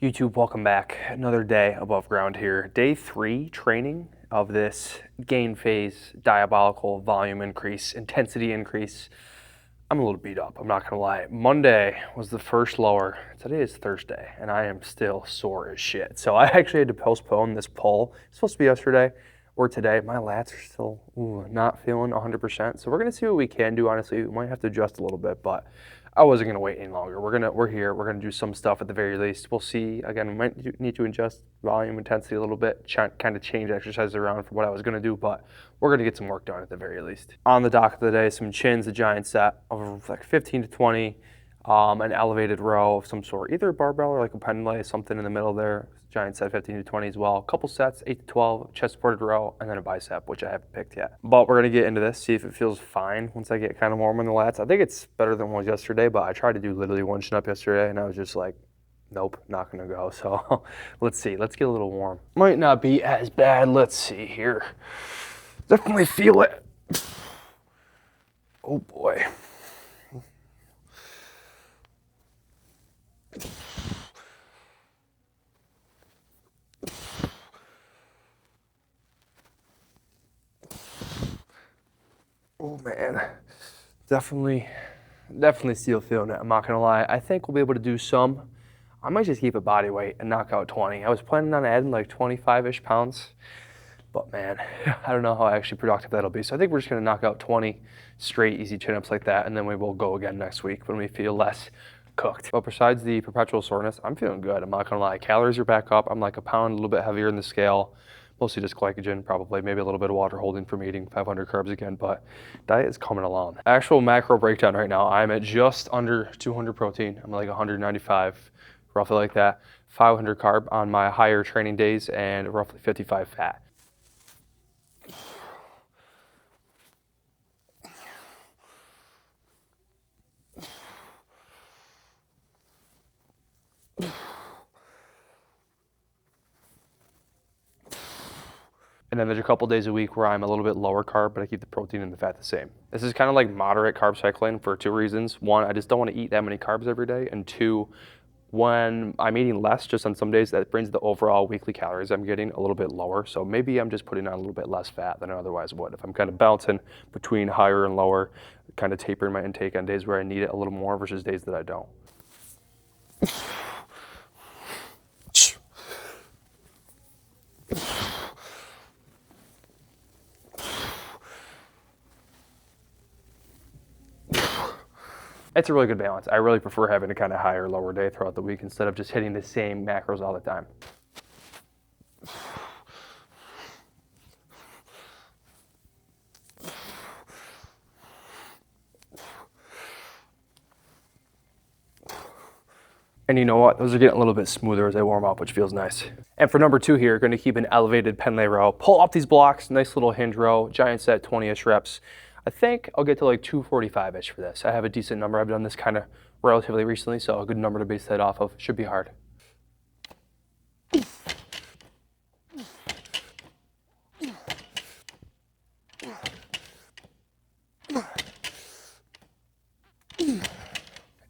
YouTube, welcome back. Another day above ground here. Day 3 training of this gain phase, diabolical volume increase, intensity increase. I'm a little beat up, I'm not gonna lie. Monday was the first lower. Today is Thursday, and I am still sore as shit. So I actually had to postpone this pull. It's supposed to be yesterday or today. My lats are still not feeling 100%. So we're gonna see what we can do, honestly. We might have to adjust a little bit, but I wasn't gonna wait any longer. We're here. We're gonna do some stuff at the very least. We'll see. Again, we might need to adjust volume, intensity a little bit, kind of change exercises around for what I was gonna do, but we're gonna get some work done at the very least. On the dock of the day, some chins, a giant set of like 15 to 20, an elevated row of some sort, either a barbell or like a pendlay, something in the middle there. Giant set 15 to 20 as well. A couple sets, 8 to 12, chest supported row, and then a bicep, which I haven't picked yet. But we're gonna get into this, see if it feels fine once I get kind of warm on the lats. I think it's better than it was yesterday, but I tried to do literally one chin up yesterday, and I was just like, nope, not gonna go. So let's see, let's get a little warm. Might not be as bad. Let's see here. Definitely feel it. Oh boy. Oh man, definitely still feeling it. I'm not gonna lie. I think we'll be able to do some. I might just keep a body weight and knock out 20. I was planning on adding like 25-ish pounds, but man, I don't know how actually productive that'll be. So I think we're just gonna knock out 20 straight easy chin-ups like that, and then we will go again next week when we feel less cooked. But besides the perpetual soreness, I'm feeling good. I'm not gonna lie. Calories are back up. I'm like a pound, a little bit heavier in the scale. Mostly just glycogen, probably maybe a little bit of water holding from eating 500 carbs again, but diet is coming along. Actual macro breakdown right now, I'm at just under 200 protein. I'm like 195, roughly like that. 500 carb on my higher training days and roughly 55 fat. And then there's a couple days a week where I'm a little bit lower carb, but I keep the protein and the fat the same. This is kind of like moderate carb cycling for 2 reasons. 1, I just don't want to eat that many carbs every day. And 2, when I'm eating less, just on some days, that brings the overall weekly calories I'm getting a little bit lower. So maybe I'm just putting on a little bit less fat than I otherwise would. If I'm kind of bouncing between higher and lower, kind of tapering my intake on days where I need it a little more versus days that I don't. It's a really good balance. I really prefer having a kind of higher, lower day throughout the week instead of just hitting the same macros all the time. And you know what? Those are getting a little bit smoother as I warm up, which feels nice. And for number 2 here, going to keep an elevated Pendlay row. Pull up these blocks, nice little hinge row, giant set, 20-ish reps. I think I'll get to like 245-ish for this. I have a decent number. I've done this kind of relatively recently, so a good number to base that off of. Should be hard.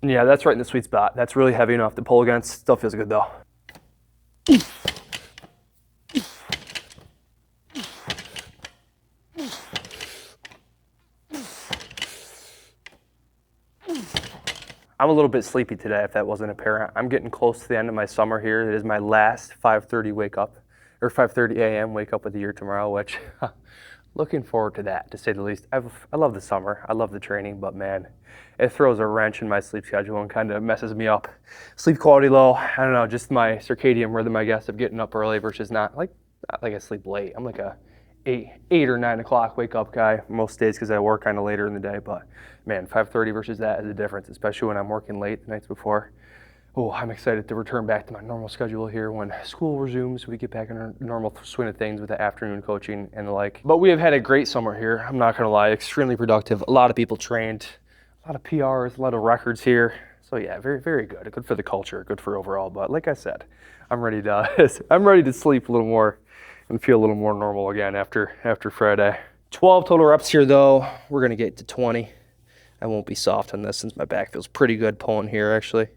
And yeah, that's right in the sweet spot. That's really heavy enough to pull against. Still feels good though. I'm a little bit sleepy today, if that wasn't apparent. I'm getting close to the end of my summer here. It is my last 5:30 wake up, or 5:30 a.m. wake up of the year tomorrow, which looking forward to that, to say the least. I love the summer. I love the training, but man, it throws a wrench in my sleep schedule and kind of messes me up. Sleep quality low. I don't know, just my circadian rhythm, I guess, of getting up early versus not like I sleep late. I'm like a 8 or 9 o'clock wake up guy most days because I work kind of later in the day. But man, 5:30 versus that is a difference, especially when I'm working late the nights before. Oh, I'm excited to return back to my normal schedule here when school resumes. We get back in our normal swing of things with the afternoon coaching and the like. But we have had a great summer here. I'm not gonna lie, extremely productive. A lot of people trained, a lot of PRs, a lot of records here. So yeah, very, very good. Good for the culture, good for overall. But like I said, I'm ready to sleep a little more and feel a little more normal again after Friday. 12 total reps here though. We're gonna get to 20. I won't be soft on this since my back feels pretty good pulling here actually.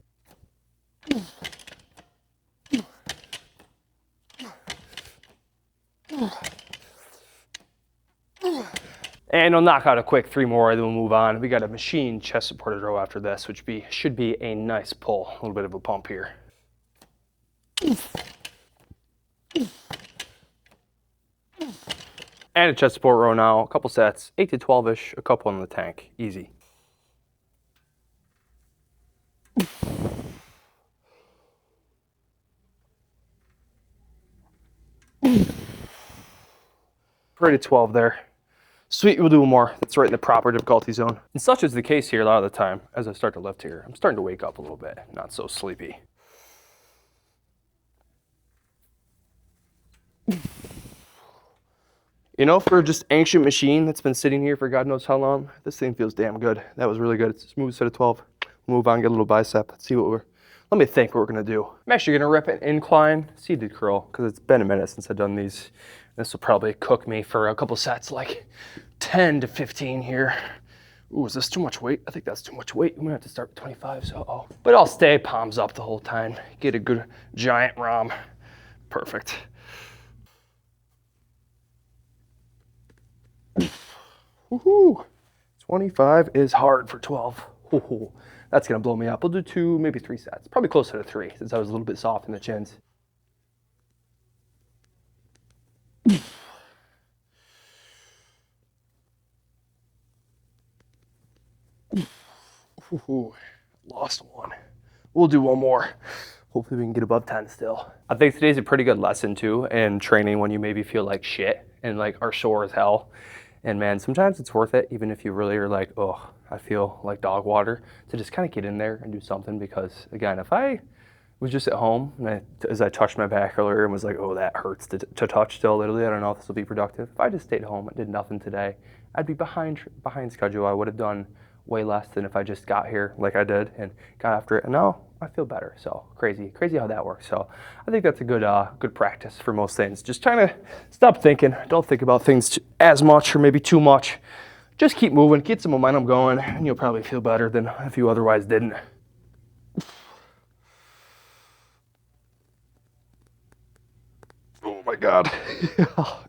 And I'll knock out a quick 3 more, then we'll move on. We got a machine chest supported row after this, which should be a nice pull. A little bit of a pump here. And a chest support row now, a couple sets, 8 to 12-ish, a couple in the tank, easy. Right at 12 there. Sweet, we'll do one more. That's right in the proper difficulty zone. And such is the case here a lot of the time, as I start to lift here, I'm starting to wake up a little bit, not so sleepy. You know, for just ancient machine that's been sitting here for God knows how long, this thing feels damn good. That was really good. It's a smooth set of 12. We'll move on, get a little bicep. Let's see let me think what we're gonna do. I'm actually gonna rip an incline seated curl because it's been a minute since I've done these. This will probably cook me for a couple sets, like 10 to 15 here. Ooh, is this too much weight? I think that's too much weight. I'm gonna have to start with 25s, uh-oh. But I'll stay palms up the whole time. Get a good giant ROM. Perfect. Woohoo! 25 is hard for 12. Ooh, that's gonna blow me up. We'll do 2, maybe 3 sets. Probably closer to 3 since I was a little bit soft in the chins. Ooh, lost one. We'll do one more. Hopefully we can get above 10 still. I think today's a pretty good lesson too in training when you maybe feel like shit and like are sore as hell. And man, sometimes it's worth it, even if you really are like, oh, I feel like dog water, to just kind of get in there and do something. Because again, if I was just at home and as I touched my back earlier and was like, oh, that hurts to touch still, literally, I don't know if this will be productive. If I just stayed home and did nothing today, I'd be behind schedule. I would have done way less than if I just got here like I did and got after it. And now I feel better. So crazy how that works. So I think that's a good practice for most things. Just trying to stop thinking. Don't think about things as much or maybe too much. Just keep moving, get some momentum going, and you'll probably feel better than if you otherwise didn't. Oh my God.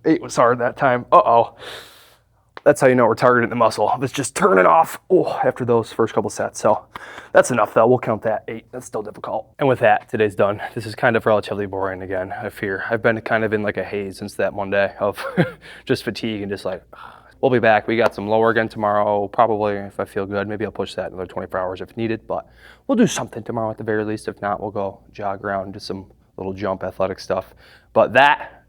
8 was hard that time. Uh-oh. That's how you know we're targeting the muscle. It's just turning off after those first couple sets. So that's enough though. We'll count that 8. That's still difficult. And with that, today's done. This is kind of relatively boring again, I fear. I've been kind of in like a haze since that one day of just fatigue and just like, we'll be back. We got some lower again tomorrow. Probably if I feel good, maybe I'll push that another 24 hours if needed, but we'll do something tomorrow at the very least. If not, we'll go jog around, do some little jump athletic stuff. But that,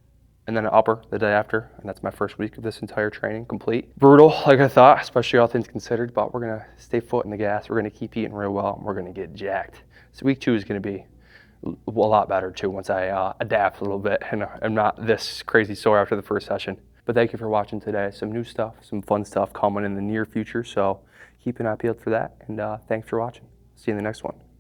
and then an upper the day after, and that's my first week of this entire training complete. Brutal, like I thought, especially all things considered, but we're gonna stay foot in the gas. We're gonna keep eating real well, and we're gonna get jacked. So week 2 is gonna be a lot better too once I adapt a little bit and I'm not this crazy sore after the first session. But thank you for watching today. Some new stuff, some fun stuff coming in the near future, so keep an eye peeled for that, and thanks for watching. See you in the next one.